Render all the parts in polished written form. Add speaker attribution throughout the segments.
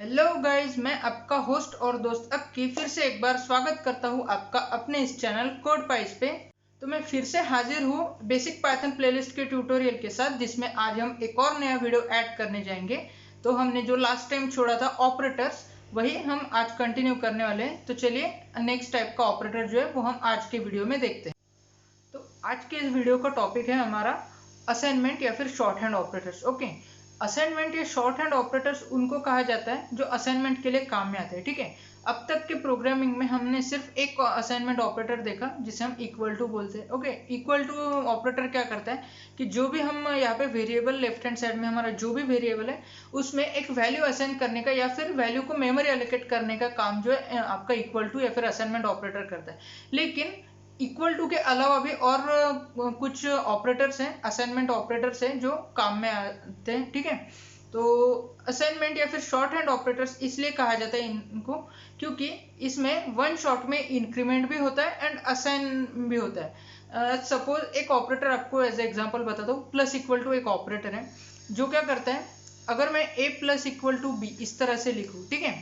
Speaker 1: Hello guys, मैं आपका host और दोस्त अक्की फिर से एक बार स्वागत करता हूँ आपका अपने इस चैनल कोड पाइस पे। तो मैं फिर से हाजिर हूँ बेसिक पाइथन प्लेलिस्ट के ट्यूटोरियल के साथ, जिसमें आज हम एक और नया वीडियो ऐड करने जाएंगे। तो हमने जो लास्ट टाइम छोड़ा था ऑपरेटर्स, वही हम आज कंटिन्यू करने वाले हैं। तो चलिए नेक्स्ट टाइप का ऑपरेटर जो है वो हम आज के वीडियो में देखते हैं। तो आज के इस वीडियो का टॉपिक है हमारा असाइनमेंट या फिर short hand operators. Okay, assignment या शॉर्ट हैंड ऑपरेटर्स उनको कहा जाता है जो असाइनमेंट के लिए काम में आते हैं। ठीक है, अब तक के प्रोग्रामिंग में हमने सिर्फ एक असाइनमेंट ऑपरेटर देखा जिसे हम इक्वल टू बोलते हैं। ओके, इक्वल टू ऑपरेटर क्या करता है कि जो भी हम यहाँ पे वेरिएबल लेफ्ट हैंड साइड में हमारा जो भी वेरिएबल है उसमें एक वैल्यू असाइन करने का या फिर वैल्यू को मेमोरी एलोकेट करने का काम जो है आपका इक्वल टू या फिर असाइनमेंट ऑपरेटर करता है। लेकिन इक्वल टू के अलावा भी और कुछ ऑपरेटर्स हैं, असाइनमेंट ऑपरेटर्स हैं जो काम में आते हैं। ठीक है, तो असाइनमेंट या फिर शॉर्ट हैंड ऑपरेटर्स इसलिए कहा जाता है इनको क्योंकि इसमें वन शॉट में इंक्रीमेंट भी होता है एंड असाइन भी होता है। सपोज एक ऑपरेटर आपको एज एग्जांपल बताता हूँ, प्लस इक्वल टू एक ऑपरेटर है जो क्या करता है, अगर मैं a plus equal to b इस तरह से लिखूँ, ठीक है,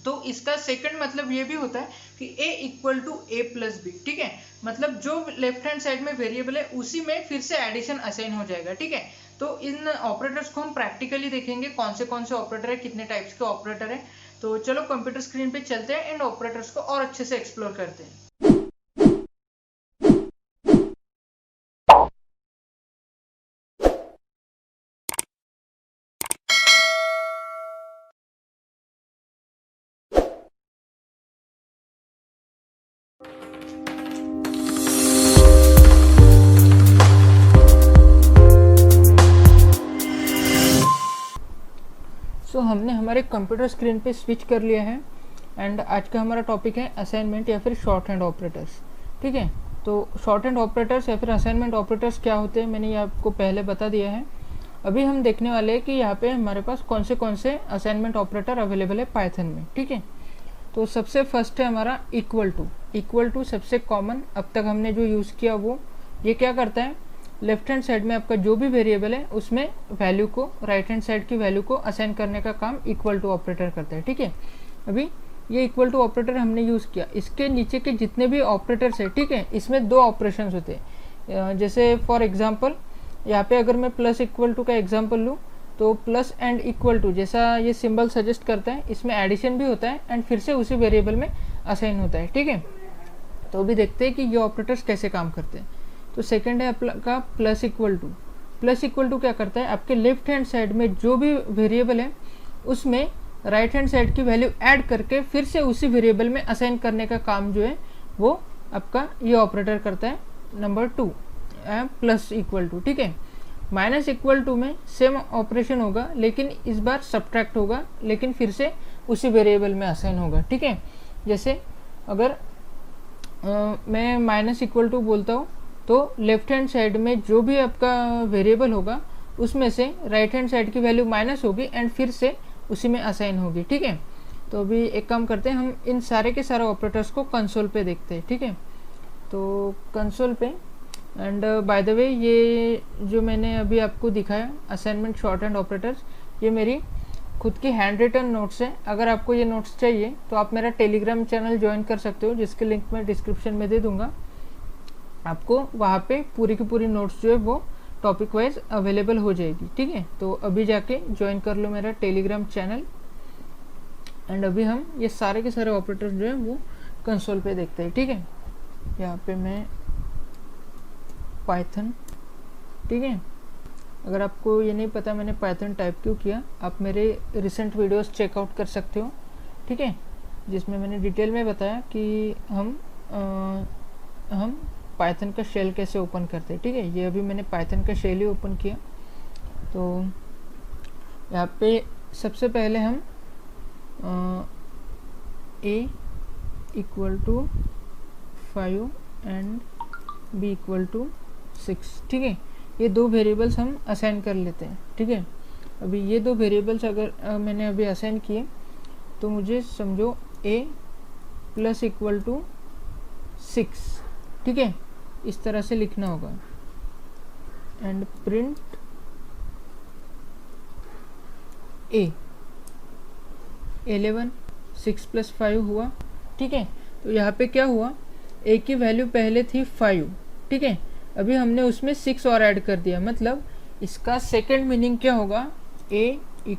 Speaker 1: तो इसका सेकंड मतलब ये भी होता है कि a equal to a plus b. ठीक है, मतलब जो लेफ्ट हैंड साइड में वेरिएबल है उसी में फिर से एडिशन असाइन हो जाएगा। ठीक है, तो इन ऑपरेटर्स को हम प्रैक्टिकली देखेंगे कौन से ऑपरेटर है, कितने टाइप्स के ऑपरेटर है। तो चलो कंप्यूटर स्क्रीन पे चलते हैं एंड ऑपरेटर्स को और अच्छे से एक्सप्लोर करते हैं। हमने हमारे कंप्यूटर स्क्रीन पे स्विच कर लिया है एंड आज का हमारा टॉपिक है असाइनमेंट या फिर शॉर्ट हैंड ऑपरेटर्स। ठीक है, तो शॉर्ट हैंड ऑपरेटर्स या फिर असाइनमेंट ऑपरेटर्स क्या होते हैं मैंने ये आपको पहले बता दिया है। अभी हम देखने वाले हैं कि यहाँ पे हमारे पास कौन से असाइनमेंट ऑपरेटर अवेलेबल है पाइथन में। ठीक है, तो सबसे फर्स्ट है हमारा इक्वल टू सबसे कॉमन अब तक हमने जो यूज़ किया वो ये क्या करता है, लेफ्ट हैंड साइड में आपका जो भी वेरिएबल है उसमें वैल्यू को राइट हैंड साइड की वैल्यू को असाइन करने का काम इक्वल टू ऑपरेटर करता है। ठीक है, अभी ये इक्वल टू ऑपरेटर हमने यूज़ किया, इसके नीचे के जितने भी ऑपरेटर्स है, ठीक है, इसमें दो ऑपरेशंस होते हैं। जैसे फॉर एग्जांपल यहाँ पे अगर मैं प्लस इक्वल टू का एग्जांपल लूँ तो प्लस एंड इक्वल टू जैसा ये सिंबल सजेस्ट करता है, इसमें एडिशन भी होता है एंड फिर से उसी वेरिएबल में असाइन होता है। ठीक है, तो अभी देखते हैं कि ये ऑपरेटर्स कैसे काम करते हैं। तो सेकंड है आपका प्लस इक्वल टू क्या करता है, आपके लेफ्ट हैंड साइड में जो भी वेरिएबल है उसमें राइट हैंड साइड की वैल्यू ऐड करके फिर से उसी वेरिएबल में असाइन करने का काम जो है वो आपका ये ऑपरेटर करता है। Number 2 plus equal to. ठीक है, माइनस इक्वल टू में सेम ऑपरेशन होगा लेकिन इस बार सब्ट्रैक्ट होगा, लेकिन फिर से उसी वेरिएबल में असाइन होगा। ठीक है, जैसे अगर मैं माइनस इक्वल टू बोलता हूँ तो लेफ्ट हैंड साइड में जो भी आपका वेरिएबल होगा उसमें से राइट हैंड साइड की वैल्यू माइनस होगी एंड फिर से उसी में असाइन होगी। ठीक है, तो अभी एक काम करते हैं, हम इन सारे के सारे ऑपरेटर्स को कंसोल पे देखते हैं। ठीक है, तो कंसोल पे एंड बाय द वे ये जो मैंने अभी आपको दिखाया असाइनमेंट शॉर्ट हैंड ऑपरेटर्स, ये मेरी खुद की हैंड रिटन नोट्स है। अगर आपको ये नोट्स चाहिए तो आप मेरा टेलीग्राम चैनल ज्वाइन कर सकते हो, जिसके लिंक मैं डिस्क्रिप्शन में दे दूंगा। आपको वहाँ पे पूरी की पूरी नोट्स जो है वो टॉपिक वाइज अवेलेबल हो जाएगी। ठीक है, तो अभी जाके ज्वाइन कर लो मेरा टेलीग्राम चैनल एंड अभी हम ये सारे के सारे ऑपरेटर्स जो है वो कंसोल पे देखते हैं। ठीक है, यहाँ पे मैं पाइथन, ठीक है, अगर आपको ये नहीं पता मैंने पाइथन टाइप क्यों किया, आप मेरे रिसेंट वीडियोस चेकआउट कर सकते हो। ठीक है, जिसमें मैंने डिटेल में बताया कि हम पाइथन का शेल कैसे ओपन करते हैं। ठीक है, ये अभी मैंने पाइथन का शेल ही ओपन किया। तो यहाँ पे सबसे पहले हम a equal to 5 and b equal to 6। ठीक है, ये दो वेरिएबल्स हम असाइन कर लेते हैं। ठीक है, अभी ये दो वेरिएबल्स अगर मैंने अभी असाइन किए तो मुझे समझो a प्लस इक्वल टू 6, ठीक है, इस तरह से लिखना होगा एंड प्रिंट a। 11, 6 + 5 हुआ, ठीक है। तो यहाँ पे क्या हुआ, a की वैल्यू पहले थी 5, ठीक है। अभी हमने उसमें 6 और ऐड कर दिया, मतलब इसका सेकंड मीनिंग क्या होगा, a =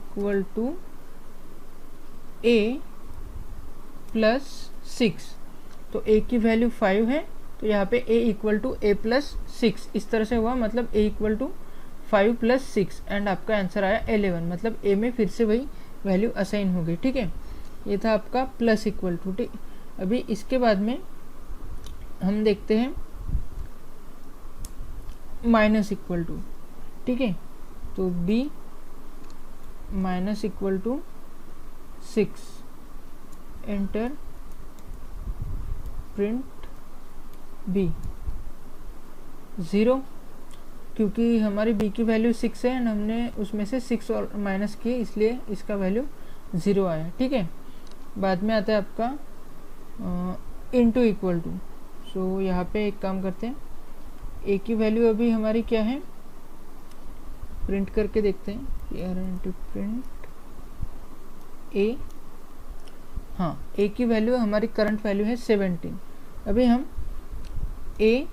Speaker 1: a + 6। तो a की वैल्यू 5 है, तो यहाँ पे a = a + 6 इस तरह से हुआ, मतलब a = 5 + 6 एंड आपका आंसर आया 11, मतलब a में फिर से वही वैल्यू असाइन हो गई, ठीक है। ये था आपका +, ठीक। अभी इसके बाद में हम देखते हैं -, ठीक है। तो b - 6, एंटर प्रिंट b 0, क्योंकि हमारी b की वैल्यू 6 है एंड हमने उसमें से 6 और माइनस किए, इसलिए इसका वैल्यू 0 आया, ठीक है। बाद में आता है आपका *, सो यहाँ पे एक काम करते हैं, a की वैल्यू अभी हमारी क्या है, प्रिंट करके देखते हैं, प्रिंट a, हाँ a की वैल्यू हमारी करंट वैल्यू है 17। अभी हम a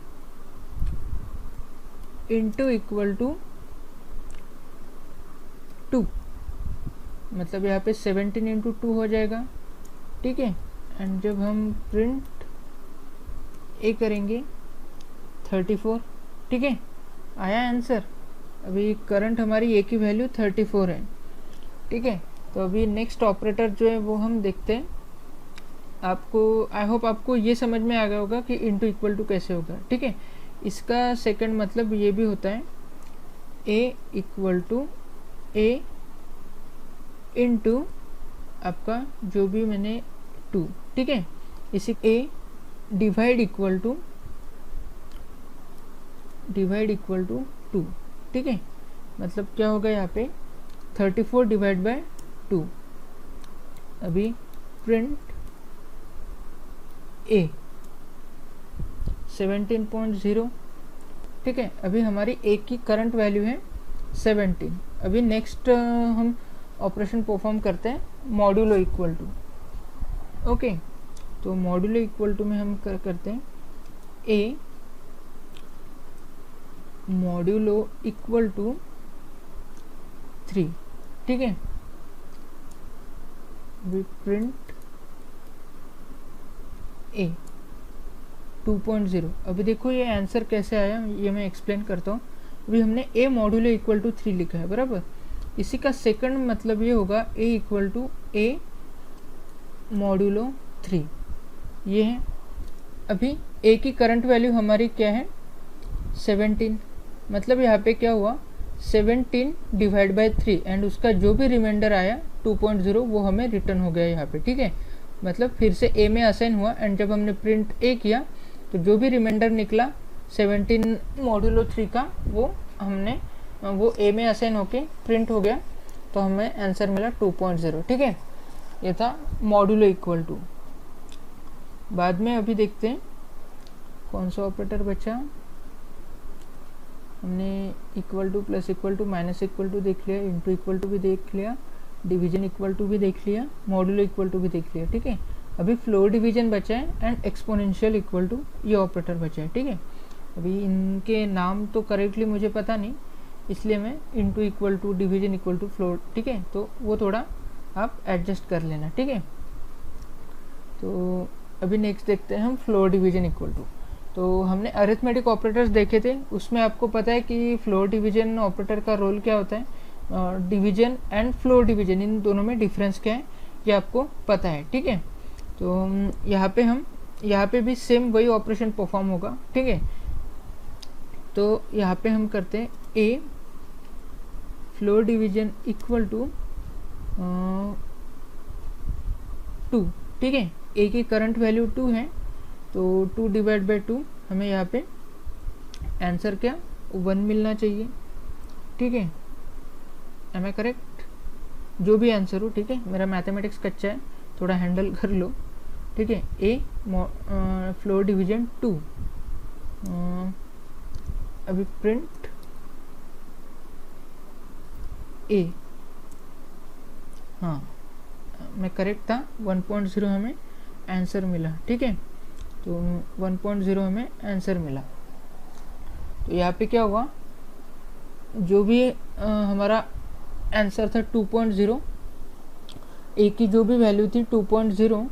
Speaker 1: * 2, मतलब यहाँ पे 17 × 2 हो जाएगा, ठीक है। एंड जब हम प्रिंट a करेंगे 34, ठीक है, आया आंसर। अभी करंट हमारी a की वैल्यू 34 है, ठीक है। तो अभी नेक्स्ट ऑपरेटर जो है वो हम देखते हैं। आपको आई होप आपको ये समझ में आ गया होगा कि *, कैसे होगा, ठीक है। इसका सेकंड मतलब ये भी होता है, a = a * आपका जो भी मैंने 2, ठीक है। इसी a डिवाइड = 2, ठीक है। मतलब क्या होगा यहाँ पे 34 / 2। अभी प्रिंट a 17.0, ठीक है। अभी हमारी a की करंट वैल्यू है 17। अभी नेक्स्ट हम ऑपरेशन परफॉर्म करते हैं, मॉड्यूलो इक्वल टू, ओके। तो मॉड्यूलो इक्वल टू में हम करते हैं a मॉड्यूलो = 3, ठीक है। We print a 2.0। अभी देखो ये आंसर कैसे आया, ये मैं एक्सप्लेन करता हूँ। अभी हमने a मॉड्यूलो = 3 लिखा है, बराबर। इसी का सेकंड मतलब ये होगा a = a मॉड्यूलो 3, ये है। अभी a की करंट वैल्यू हमारी क्या है 17, मतलब यहाँ पे क्या हुआ 17 / 3 एंड उसका जो भी रिमाइंडर आया 2.0 वो हमें रिटर्न हो गया यहाँ पे, ठीक है। मतलब फिर से a में असाइन हुआ एंड जब हमने प्रिंट a किया तो जो भी रिमाइंडर निकला 17 मॉड्यूलो 3 का वो a में असाइन होके प्रिंट हो गया, तो हमें आंसर मिला 2.0, ठीक है। ये था मॉड्यूलो इक्वल टू। बाद में अभी देखते हैं कौन सा ऑपरेटर बचा। हमने equal to, plus equal to, minus equal to देख लिया, इंटू इक्वल टू भी देख लिया, डिवीजन इक्वल टू भी देख लिया, मॉड्यूलो इक्वल टू भी देख लिया, ठीक है। अभी फ्लोर डिवीजन बचा है एंड एक्सपोनेंशियल इक्वल टू, ये ऑपरेटर बचा है, ठीक है। अभी इनके नाम तो करेक्टली मुझे पता नहीं, इसलिए मैं into equal to, division equal to, floor, ठीक है, तो वो थोड़ा आप एडजस्ट कर लेना, ठीक है। तो अभी नेक्स्ट देखते हैं हम फ्लोर डिवीजन इक्वल टू। तो हमने अरिथमेटिक ऑपरेटर्स देखे थे, उसमें आपको पता है कि फ्लोर डिवीजन ऑपरेटर का रोल क्या होता है, division and floor division in दोनों में डिफरेंस क्या है ये आपको पता है, ठीक है। तो यहाँ पे भी सेम वही ऑपरेशन परफॉर्म होगा, ठीक है। तो यहाँ पे हम करते हैं a floor division equal to 2, ठीक है। a की करंट वैल्यू 2 है, तो 2 / 2 हमें यहाँ पे आंसर क्या 1 मिलना चाहिए, ठीक है। एम आई करेक्ट, जो भी आंसर हो, ठीक है। मेरा मैथमेटिक्स कच्चा है, थोड़ा हैंडल कर लो, ठीक है। a फ्लोर डिवीजन 2, अभी प्रिंट a, हाँ मैं करेक्ट था, 1.0 हमें आंसर मिला। ठीक है, तो 1.0 हमें आंसर मिला। तो यहाँ पे क्या हुआ, जो भी हमारा आंसर था 2.0, ए की जो भी वैल्यू थी 2.0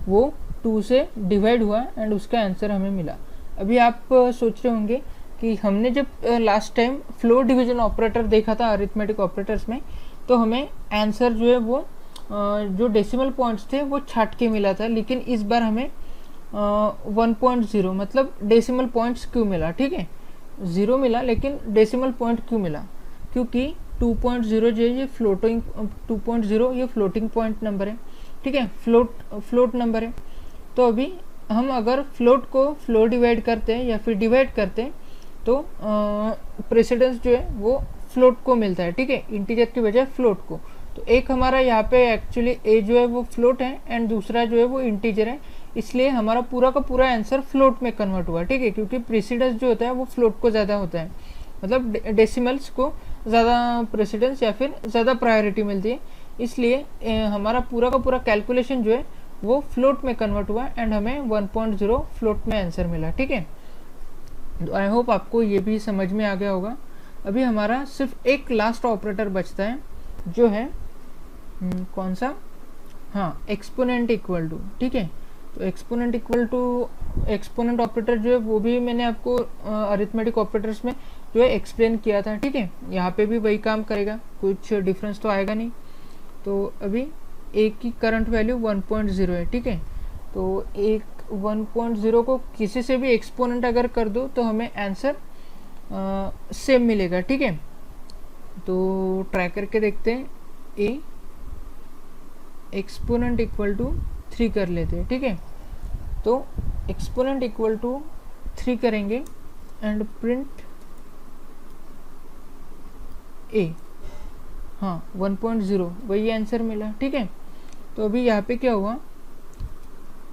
Speaker 1: वो 2 से डिवाइड हुआ एंड उसका आंसर हमें मिला। अभी आप सोच रहे होंगे कि हमने जब last time float division operator देखा था अरिथमेटिक ऑपरेटर्स में, तो हमें आंसर जो है वो जो डेसिमल पॉइंट्स थे वो छाट के मिला था, लेकिन इस बार हमें 1.0 मतलब डेसिमल पॉइंट्स क्यों मिला। ठीक है, 0 मिला लेकिन डेसिमल पॉइंट क्यों मिला, क्योंकि 2.0 जो है ये फ्लोटिंग 2.0 ये फ्लोटिंग पॉइंट नंबर है। ठीक है, फ्लोट नंबर है। तो अभी हम अगर फ्लोट को फ्लोर डिवाइड करते हैं या फिर डिवाइड करते हैं तो प्रेसिडेंस जो है वो फ्लोट को मिलता है। ठीक है, इंटीजर की बजाय फ्लोट को। तो एक हमारा यहाँ पे एक्चुअली ए जो है वो फ्लोट है एंड दूसरा जो है वो इंटीजर है, इसलिए हमारा पूरा का पूरा आंसर फ्लोट में कन्वर्ट हुआ। ठीक है, क्योंकि प्रेसिडेंस जो होता है वो फ्लोट को ज़्यादा होता है, मतलब डेसिमल्स को ज़्यादा प्रेसिडेंस या फिर ज़्यादा प्रायोरिटी मिलती है, इसलिए हमारा पूरा का पूरा कैलकुलेशन जो है वो फ्लोट में कन्वर्ट हुआ एंड हमें 1.0 फ्लोट में आंसर मिला। ठीक है, तो आई होप आपको ये भी समझ में आ गया होगा। अभी हमारा सिर्फ एक लास्ट ऑपरेटर बचता है जो है कौन सा, हाँ, एक्सपोनेंट इक्वल टू। ठीक है, तो exponent equal to exponent operator जो है वो भी मैंने आपको अरिथमेटिक ऑपरेटर्स में जो है एक्सप्लेन किया था। ठीक है, यहाँ पे भी वही काम करेगा, कुछ डिफरेंस तो आएगा नहीं। तो अभी ए की करंट वैल्यू 1.0 है। ठीक है, तो एक 1.0 को किसी से भी एक्सपोनेंट अगर कर दो तो हमें आंसर सेम मिलेगा। ठीक है, तो ट्राई करके देखते हैं। ए एक्सपोनेंट इक्वल टू 3 कर लेते हैं। ठीक है, तो एक्सपोनेंट इक्वल टू 3 करेंगे एंड प्रिंट ए, हाँ 1.0 वही आंसर मिला। ठीक है, तो अभी यहाँ पे क्या हुआ,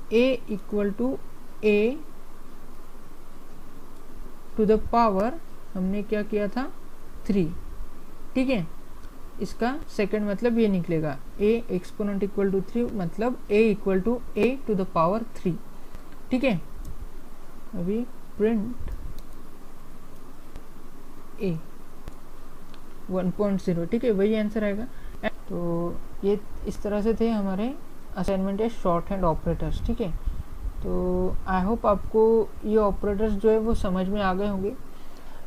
Speaker 1: a equal to a to the power हमने क्या किया था 3। ठीक है, इसका सेकंड मतलब ये निकलेगा a एक्सपोनेंट इक्वल टू 3 मतलब a equal to a to the power 3। ठीक है, अभी प्रिंट a 1.0। ठीक है, वही आंसर आएगा। तो ये इस तरह से थे हमारे असाइनमेंट या शॉर्ट हैंड ऑपरेटर्स। ठीक है, तो आई होप आपको ये ऑपरेटर्स जो है वो समझ में आ गए होंगे।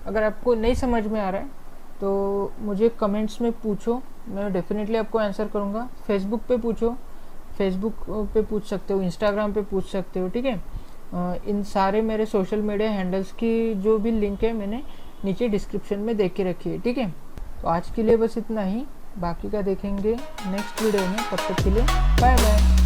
Speaker 1: अगर आपको नहीं समझ में आ रहा है तो मुझे कमेंट्स में पूछो, मैं डेफिनेटली आपको आंसर करूँगा। फेसबुक पे पूछो, फेसबुक पे पूछ सकते हो, इंस्टाग्राम पे पूछ सकते हो। ठीक है, इन सारे मेरे सोशल मीडिया हैंडल्स की जो भी लिंक है मैंने नीचे डिस्क्रिप्शन में दे के रखी है। ठीक है, तो आज के लिए बस इतना ही, बाकी का देखेंगे नेक्स्ट वीडियो में। तब तक के लिए बाय बाय।